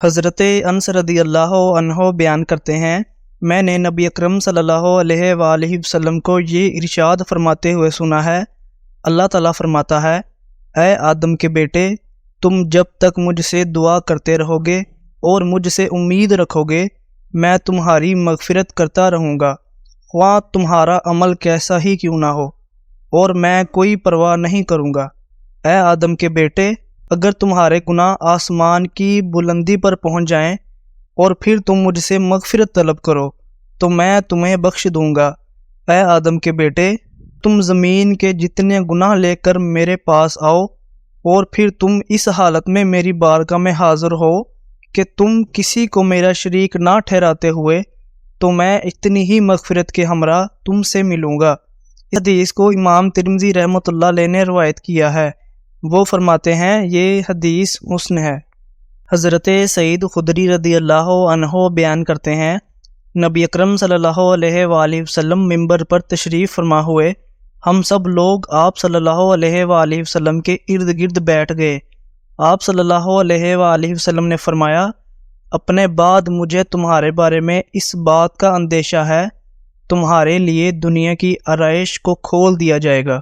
حضرت انس رضی اللہ عنہ بیان کرتے ہیں، میں نے نبی اکرم صلی اللہ علیہ وآلہ وسلم کو یہ ارشاد فرماتے ہوئے سنا ہے، اللہ تعالیٰ فرماتا ہے، اے آدم کے بیٹے، تم جب تک مجھ سے دعا کرتے رہو گے اور مجھ سے امید رکھو گے، میں تمہاری مغفرت کرتا رہوں گا، خواہ تمہارا عمل کیسا ہی کیوں نہ ہو، اور میں کوئی پرواہ نہیں کروں گا۔ اے آدم کے بیٹے، اگر تمہارے گناہ آسمان کی بلندی پر پہنچ جائیں اور پھر تم مجھ سے مغفرت طلب کرو تو میں تمہیں بخش دوں گا۔ اے آدم کے بیٹے، تم زمین کے جتنے گناہ لے کر میرے پاس آؤ اور پھر تم اس حالت میں میری بارگاہ میں حاضر ہو کہ تم کسی کو میرا شریک نہ ٹھہراتے ہوئے، تو میں اتنی ہی مغفرت کے ہمراہ تم سے ملوں گا۔ اس حدیث کو امام ترمذی رحمۃ اللہ علیہ نے روایت کیا ہے۔ وہ فرماتے ہیں یہ حدیث حسن ہے۔ حضرت سعید خدری رضی اللہ عنہ بیان کرتے ہیں، نبی اکرم صلی اللہ علیہ وآلہ وسلم منبر پر تشریف فرما ہوئے، ہم سب لوگ آپ صلی اللہ علیہ وآلہ وسلم کے ارد گرد بیٹھ گئے۔ آپ صلی اللہ علیہ وآلہ وسلم نے فرمایا، اپنے بعد مجھے تمہارے بارے میں اس بات کا اندیشہ ہے، تمہارے لیے دنیا کی آرائش کو کھول دیا جائے گا۔